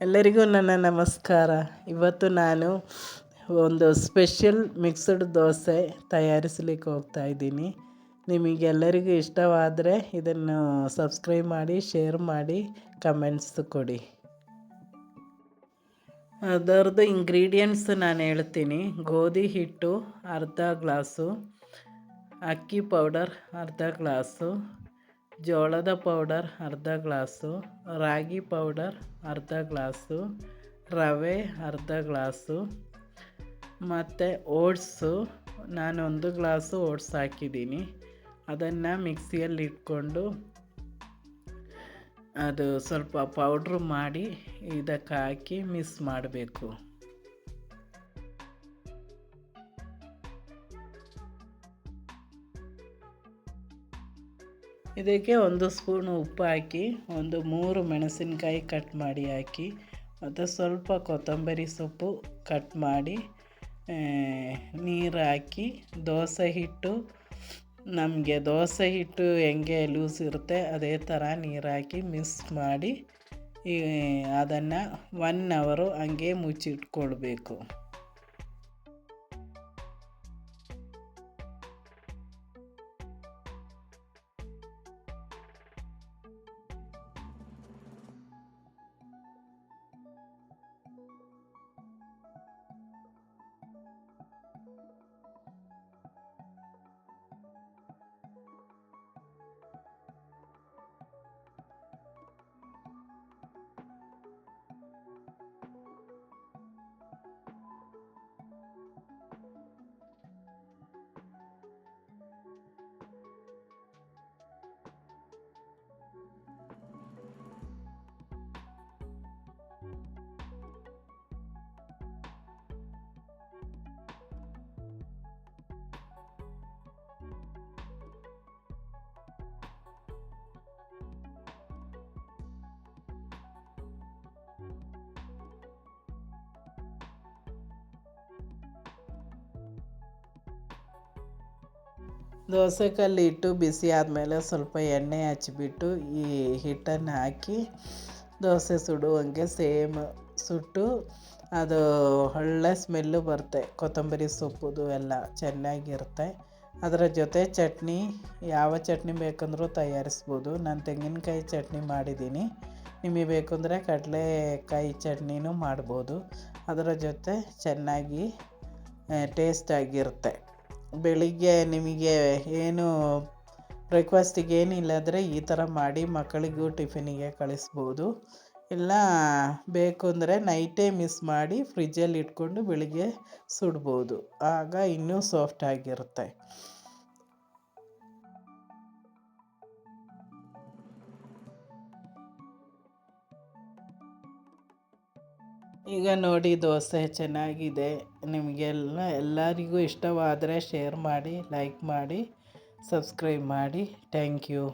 ಎಲ್ಲರಿಗೂ ನನ್ನ ನಮಸ್ಕಾರ. ಇವತ್ತು ನಾನು ಒಂದು ಸ್ಪೆಷಲ್ ಮಿಕ್ಸ್ಡ್ ದೋಸೆ ತಯಾರಿಸಲಿಕ್ಕೆ ಹೋಗ್ತಾಯಿದ್ದೀನಿ. ನಿಮಗೆಲ್ಲರಿಗೂ ಇಷ್ಟವಾದರೆ ಇದನ್ನು ಸಬ್ಸ್ಕ್ರೈಬ್ ಮಾಡಿ, ಶೇರ್ ಮಾಡಿ, ಕಮೆಂಟ್ಸ್ ಕೊಡಿ. ಅದರದ್ದು ಇಂಗ್ರೀಡಿಯೆಂಟ್ಸ್ ನಾನು ಹೇಳ್ತೀನಿ. ಗೋಧಿ ಹಿಟ್ಟು ಅರ್ಧ ಗ್ಲಾಸು, ಅಕ್ಕಿ ಪೌಡರ್ ಅರ್ಧ ಗ್ಲಾಸು, ಜೋಳದ ಪೌಡರ್ ಅರ್ಧ ಗ್ಲಾಸು, ರಾಗಿ ಪೌಡರ್ ಅರ್ಧ ಗ್ಲಾಸು, ರವೆ ಅರ್ಧ ಗ್ಲಾಸು, ಮತ್ತು ಓಟ್ಸು ನಾನು 1 ಗ್ಲಾಸು ಓಟ್ಸ್ ಹಾಕಿದ್ದೀನಿ. ಅದನ್ನು ಮಿಕ್ಸಿಯಲ್ಲಿ ಇಟ್ಕೊಂಡು ಅದು ಸ್ವಲ್ಪ ಪೌಡ್ರು ಮಾಡಿ ಇದಕ್ಕೆ ಹಾಕಿ ಮಿಕ್ಸ್ ಮಾಡಬೇಕು. ಇದಕ್ಕೆ 1 ಸ್ಪೂನ್ ಉಪ್ಪು ಹಾಕಿ, 3 ಮೆಣಸಿನ್ಕಾಯಿ ಕಟ್ ಮಾಡಿ ಹಾಕಿ, ಮತ್ತು ಸ್ವಲ್ಪ ಕೊತ್ತಂಬರಿ ಸೊಪ್ಪು ಕಟ್ ಮಾಡಿ ನೀರು ಹಾಕಿ, ದೋಸೆ ಹಿಟ್ಟು ನಮಗೆ ದೋಸೆ ಹಿಟ್ಟು ಹೆಂಗೆ ಲೂಸ್ ಇರುತ್ತೆ ಅದೇ ಥರ ನೀರು ಹಾಕಿ ಮಿಕ್ಸ್ ಮಾಡಿ ಅದನ್ನು 1 ಅವರು ಹಂಗೆ ಮುಚ್ಚಿಟ್ಕೊಳ್ಬೇಕು. ದೋಸೆ ಕಲ್ಲು ಇಟ್ಟು ಬಿಸಿ ಆದಮೇಲೆ ಸ್ವಲ್ಪ ಎಣ್ಣೆ ಹಚ್ಚಿಬಿಟ್ಟು ಈ ಹಿಟ್ಟನ್ನು ಹಾಕಿ ದೋಸೆ ಸುಡುವಂಗೆ ಸೇಮ್ ಸುಟ್ಟು ಅದು ಒಳ್ಳೆ ಸ್ಮೆಲ್ಲು ಬರುತ್ತೆ. ಕೊತ್ತಂಬರಿ ಸೊಪ್ಪುದು ಎಲ್ಲ ಚೆನ್ನಾಗಿರುತ್ತೆ. ಅದರ ಜೊತೆ ಚಟ್ನಿ, ಯಾವ ಚಟ್ನಿ ಬೇಕಂದ್ರೂ ತಯಾರಿಸ್ಬೋದು. ನಾನು ತೆಂಗಿನಕಾಯಿ ಚಟ್ನಿ ಮಾಡಿದ್ದೀನಿ. ನಿಮಗೆ ಬೇಕಂದರೆ ಕಡಲೆಕಾಯಿ ಚಟ್ನಿನೂ ಮಾಡ್ಬೋದು. ಅದರ ಜೊತೆ ಚೆನ್ನಾಗಿ ಟೇಸ್ಟಾಗಿರುತ್ತೆ. ಬೆಳಿಗ್ಗೆ ನಿಮಗೆ ಏನು ಬ್ರೇಕ್ಫಾಸ್ಟಿಗೆ ಏನಿಲ್ಲಾಂದರೆ ಈ ಥರ ಮಾಡಿ ಮಕ್ಕಳಿಗೂ ಟಿಫಿನಿಗೆ ಕಳಿಸ್ಬೋದು. ಇಲ್ಲ ಬೇಕು ಅಂದರೆ ನೈಟೇ ಮಿಕ್ಸ್ ಮಾಡಿ ಫ್ರಿಜ್ಜಲ್ಲಿ ಇಟ್ಕೊಂಡು ಬೆಳಿಗ್ಗೆ ಸುಡ್ಬೋದು. ಆಗ ಇನ್ನೂ ಸಾಫ್ಟಾಗಿರುತ್ತೆ. ಈಗ ನೋಡಿ ದೋಸೆ ಚೆನ್ನಾಗಿದೆ. ಎಲ್ಲರಿಗೂ ಇಷ್ಟವಾದರೆ ಶೇರ್ ಮಾಡಿ, ಲೈಕ್ ಮಾಡಿ, ಸಬ್ಸ್ಕ್ರೈಬ್ ಮಾಡಿ. Thank you.